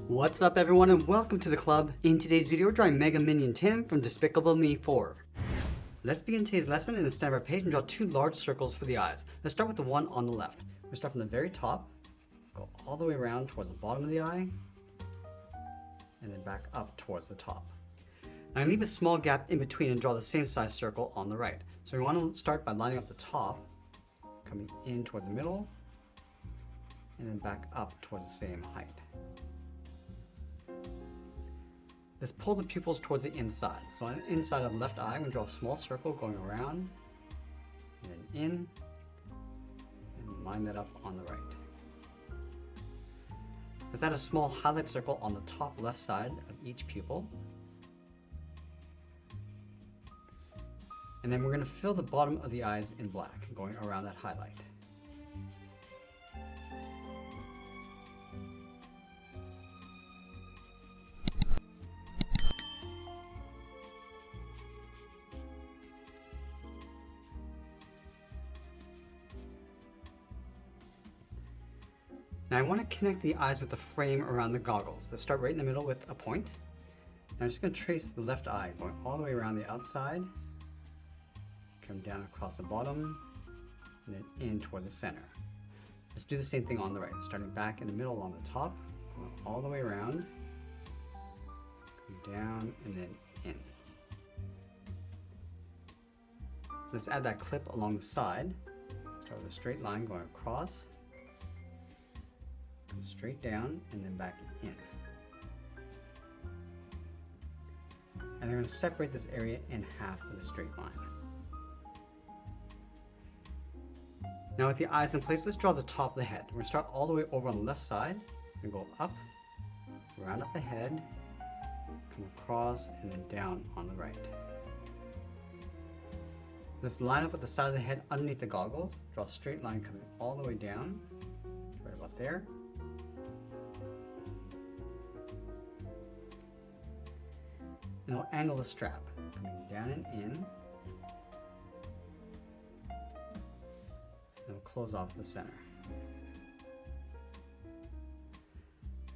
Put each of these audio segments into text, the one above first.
What's up everyone and welcome to the club. In today's video we're drawing Mega Minion Tim from Despicable Me 4. Let's begin today's lesson in the center of our page and draw two large circles for the eyes. Let's start with the one on the left. We'll start from the very top, go all the way around towards the bottom of the eye, and then back up towards the top. Now I leave a small gap in between and draw the same size circle on the right. So we want to start by lining up the top, coming in towards the middle, and then back up towards the same height. Let's pull the pupils towards the inside. So on the inside of the left eye, I'm going to draw a small circle going around, and then in, and line that up on the right. Let's add a small highlight circle on the top left side of each pupil. And then we're going to fill the bottom of the eyes in black, going around that highlight. Now I want to connect the eyes with the frame around the goggles. Let's start right in the middle with a point. Now I'm just going to trace the left eye going all the way around the outside, come down across the bottom, and then in towards the center. Let's do the same thing on the right, starting back in the middle along the top, going all the way around, come down, and then in. Let's add that clip along the side. Start with a straight line going across, go straight down, and then back in. And they're going to separate this area in half with a straight line. Now with the eyes in place, let's draw the top of the head. We're going to start all the way over on the left side and go up, round up the head, come across, and then down on the right. Let's line up with the side of the head underneath the goggles. Draw a straight line coming all the way down, right about there. And we'll angle the strap, coming down and in. And we'll close off the center.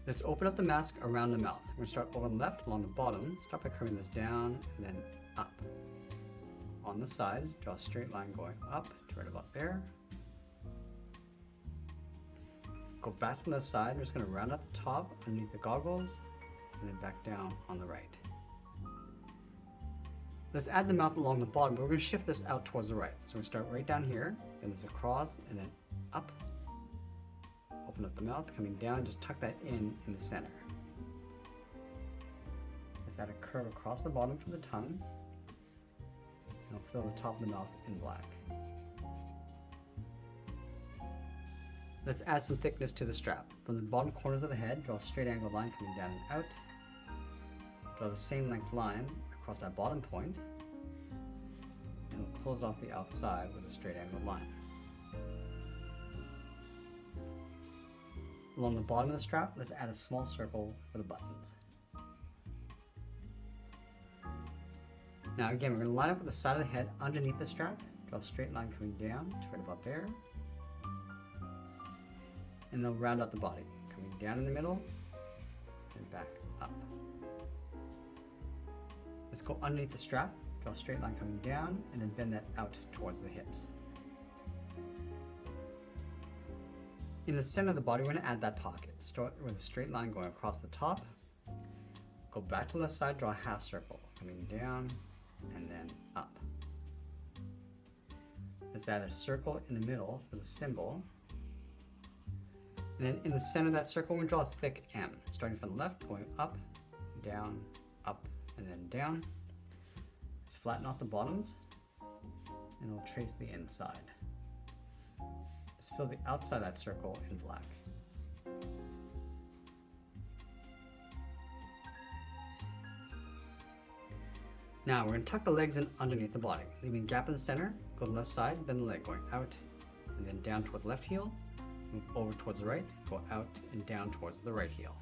Let's open up the mask around the mouth. We're going to start over the left along the bottom. Start by curving this down and then up. On the sides, draw a straight line going up to right about there. Go back from the side. We're just going to round up the top underneath the goggles and then back down on the right. Let's add the mouth along the bottom, but we're going to shift this out towards the right. So we're going to start right down here, and this across, and then up. Open up the mouth, coming down, just tuck that in the center. Let's add a curve across the bottom for the tongue, and we'll fill the top of the mouth in black. Let's add some thickness to the strap. From the bottom corners of the head, draw a straight angle line coming down and out. Draw the same length line across that bottom point, and we'll close off the outside with a straight angled line. Along the bottom of the strap, let's add a small circle for the buttons. Now again, we're going to line up with the side of the head underneath the strap, draw a straight line coming down to right about there, and then round out the body, coming down in the middle, and back up. Let's go underneath the strap, draw a straight line coming down, and then bend that out towards the hips. In the center of the body, we're going to add that pocket. Start with a straight line going across the top, go back to the left side, draw a half circle, coming down, and then up. Let's add a circle in the middle for the symbol. And then in the center of that circle, we're going to draw a thick M, starting from the left, going up, down, up, and then down. Let's flatten off the bottoms, and we'll trace the inside. Let's fill the outside of that circle in black. Now we're going to tuck the legs in underneath the body, leaving a gap in the center. Go to the left side, bend the leg going out, and then down toward the left heel. Move over towards the right, go out and down towards the right heel.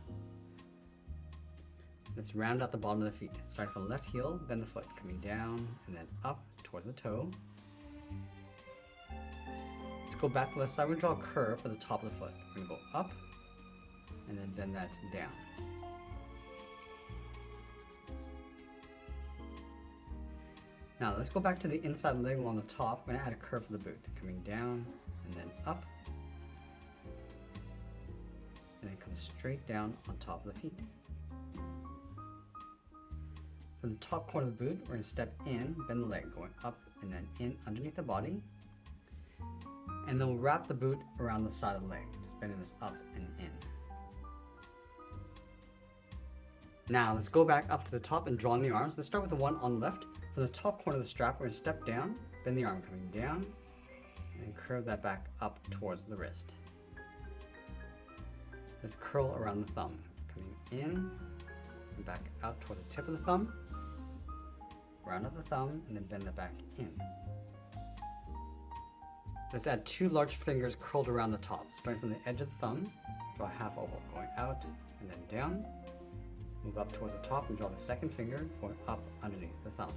Let's round out the bottom of the feet. Starting from the left heel, bend the foot, coming down and then up towards the toe. Let's go back to the left side. We're going to draw a curve for the top of the foot. We're going to go up and then bend that down. Now let's go back to the inside leg on the top. I'm going to add a curve for the boot, coming down and then up, and then come straight down on top of the feet. From the top corner of the boot, we're going to step in, bend the leg, going up and then in underneath the body, and then we'll wrap the boot around the side of the leg, just bending this up and in. Now let's go back up to the top and draw in the arms. Let's start with the one on the left. From the top corner of the strap, we're going to step down, bend the arm coming down, and curve that back up towards the wrist. Let's curl around the thumb, coming in and back out toward the tip of the thumb, round out the thumb, and then bend that back in. Let's add 2 large fingers curled around the top, starting from the edge of the thumb, draw a half oval, going out and then down, move up towards the top and draw the second finger, going up underneath the thumb.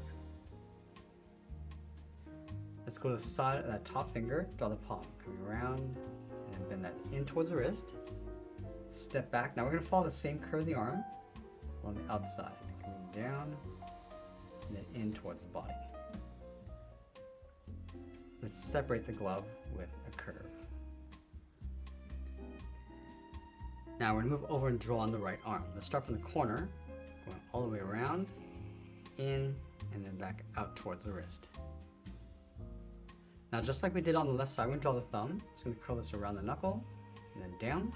Let's go to the side of that top finger, draw the palm, coming around, and then bend that in towards the wrist. Step back. Now we're going to follow the same curve of the arm on the outside, coming down, and then in towards the body. Let's separate the glove with a curve. Now we're going to move over and draw on the right arm. Let's start from the corner, going all the way around, in, and then back out towards the wrist. Now just like we did on the left side, we're going to draw the thumb. It's going to curl this around the knuckle, and then down,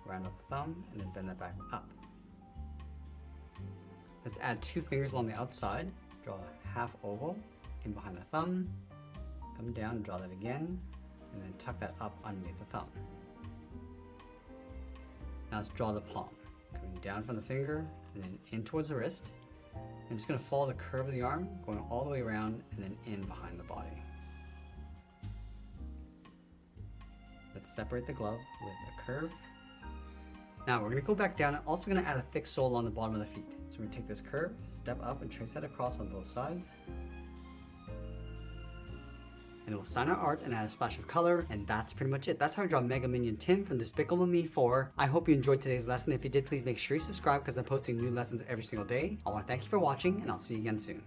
round out the thumb, and then bend that back up. Let's add 2 fingers along the outside, draw a half oval in behind the thumb, come down and draw that again, and then tuck that up underneath the thumb. Now let's draw the palm, coming down from the finger and then in towards the wrist. I'm just going to follow the curve of the arm, going all the way around and then in behind the body. Let's separate the glove with a curve. Now we're going to go back down and also going to add a thick sole on the bottom of the feet. So we're going to take this curve, step up and trace that across on both sides. And we'll sign our art and add a splash of color, and that's pretty much it. That's how I draw Mega Minion Tim from Despicable Me 4. I hope you enjoyed today's lesson. If you did, please make sure you subscribe because I'm posting new lessons every single day. I want to thank you for watching, and I'll see you again soon.